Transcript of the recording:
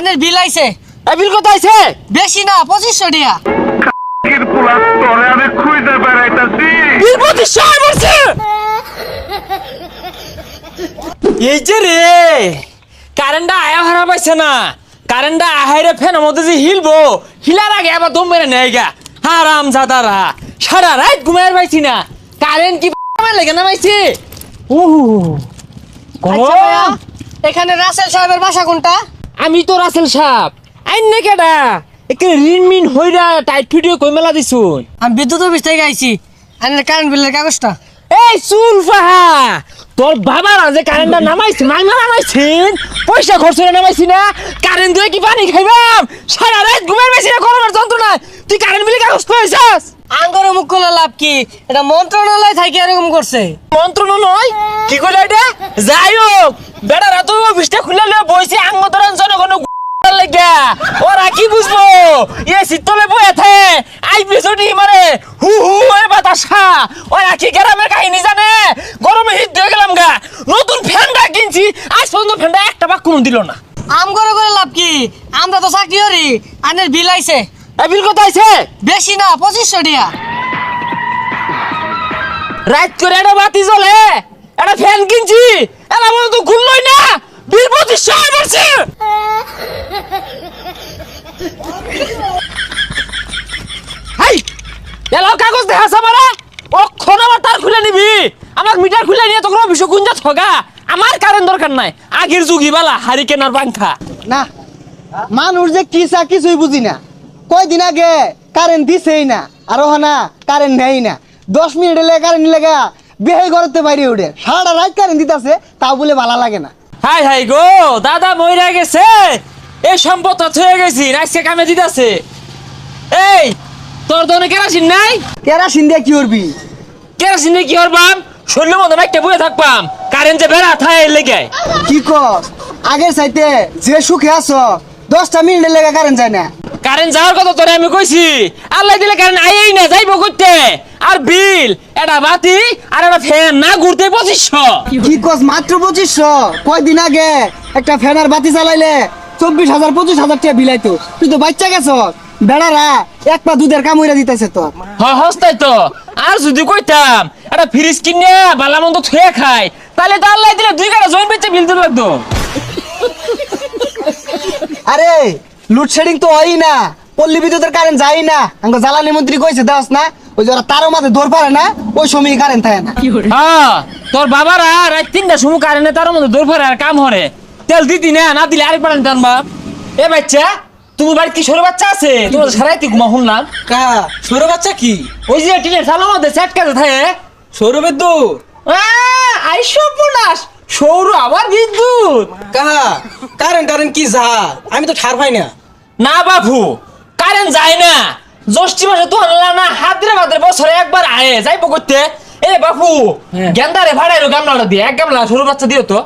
আনের বিল আইছে। এই বিল কত আইছে? বেশি না 2500 টাকা। কির পোলা তোরে আমি খুঁজে বেড়াইতাছি। বিল 2500 বলছে। এই যে রে কারেন্টটা আয়া হারা পাইছে না, কারেন্টটা আহাইরে ফ্যানের মধ্যে যে হিলবো, হিলার আগে আবার দম মেরে নেয় গা। হারাম জাদারা সারা রাত ঘুমাইর পাইছি না, কারেন্ট কি লেগে নামাইছে। আচ্ছা ভাইয়া, এখানে রাসেল সাহেবের বাসা কোনটা? আমি তো রাসেল সাহেব আইন না কেডা একে রিনমিন হইরা টাইট ভিডিও কই মেলা দিছুন। আমি বিদ্যুৎ অফিস থেকে আইছি। আনের কারেন্ট বিলের কাগজটা। এই চুল ফাহা, তোর বাবারা যে কারেন্টটা নামাইছে মাইমা নামাইছেন, পয়সা খরচ করে নামাইছি না, কারেন্ট দিয়ে কি পানি খাইবাম? সারা রাত ঘুমের বেশি না গরমের যন্ত্রণা, তুই কারেন্ট বিলে কাগজ পেয়েছিস? আঙ্গরে মুখ খোলা লাভ কি? এটা মন্ত্রণালয় থেকে এরকম করছে। মন্ত্রণালয় কি কইলা এটা? যাই হোক বেড়ারা তো অফিসটা খুলে লয়ে বইছে আঙ্গতরণ জনগণ লাগা, ওরা কি বুঝবো? এ শীতলে বইয়াছে আইপিএসটি মারে হু হু এ বাতাসা, ওরা কি গ্রামের কাহিনী জানে? গরমে হিট হয়ে গেলাম গা, নতুন ফ্যানটা কিনছি আজ পর্যন্ত ফ্যানটা একটা বাক কোনো দিল না। আমগরে করে লাভ কি? আমরা তো চাকরি করি। আনের বিল আইছে। এই বিল কত আইছে? বেশি না 2500 টাকা। রাত করে একটা বাতি জ্বলে, একটা ফ্যান কিনছি, এলা মনে তো ঘুরলই না, বিল 2500 পড়ছে। হাই এলাও কাগজ দেখাস আমারে, অক্ষর আমার তার খুলে নিবি, আমার মিটার খুলে নিয়ে তখন অফিসে গুঞ্জা ঠগা, আমার কারেন্ট দরকার নাই, আগের যুগই বালা হারিকেন আর পাংখা। না মানুষ যে কি চা কিছুই বুঝি না। কয়দিন আগে কারেন্ট দিছেই না, আর না কারেন্ট নেই না, 10 মিনিট এলে কারেন্ট লেগা বেহে করতে বাইরে উঠে সারা রাত কারেন্ট দিতেছে, তাও বলে ভালো লাগে না। হাই হাই গো দাদা মইরা গেছে, এই সম্পদ হয়ে গেছি আজকে কামে দিতেছে। এই তোর দোনে কেরাসিন নাই? কেরাসিন দিয়ে কি করবি? কেরাসিনে কি করবাম? শরীরের মধ্যে একটা বয়ে থাকবাম, কারেন্ট যে বেড়া থায় লেগে। কি কর আগের চাইতে যে সুখে আছো, 10টা মিনিট লেগা কারেন্ট যায় না। কারেন্ট যাওয়ার কথা তোরে আমি কইছি, আল্লাহ দিলে কারেন্ট আইই না, যাইবো করতে। আর বিল এটা বাতি আর একটা ফ্যান না ঘুরতে 2500। কি কস মাত্র 2500? কয়দিন আগে একটা ফ্যানের বাতি চালাইলে 24,000 25,000 টাকা বিলাইতো। তুই তো বাচ্চা গেছ, বেড়ারা এক পা দুধের কামড়া দিতেছে তো। হস্তাই তো, আর যদি কইতাম একটা ফ্রিজ কিনে বালা মন্দ থুয়ে খাই, তাহলে তো আল্লাহ দিলে 2 কাটা জয়েন পেতে বিল দিতে লাগতো। আরে লোডশেডিং তো হয় না, পল্লী বিদ্যুতের কারেন্ট যায় না। আমাকে জ্বালানি মন্ত্রী কইছে দাস না, ওই যারা তারও মাঝে ধর পারে না, ওই সময় কারেন্ট থাকে না। হ্যাঁ তোর বাবারা রাত 3টার সময় কারেন্টে তার মধ্যে দৌড় ফেরে আর কাম হরে, তেল দিতি না, না দিলে আরেক পারেন টান বাপ। এ বাচ্চা তুমি বাড়ি কি ছোট বাচ্চা আছে? তোমার সারাইতে ঘুমা শুনলাম। কা সৌর বাচ্চা কি? ওই যে টিনের চালার মধ্যে সেট কাজে থাকে সৌর বিদ্যুৎ? আইসব বোনাস সৌর আবার বিদ্যুৎ। কা কারেন্ট কি যা? আমি তো ঠার পাই না। না বাবু কারেন্ট যায় না, জ্যৈষ্ঠী মাসে তো আনলা না, হাতরে বাদরে বছরে একবার আয়ে যাইবো করতে। এ বাপু গেন্দারে ভাড়াইলো গামলাটা দিয়ে, এক গামলা সরু বাচ্চা দিও তো।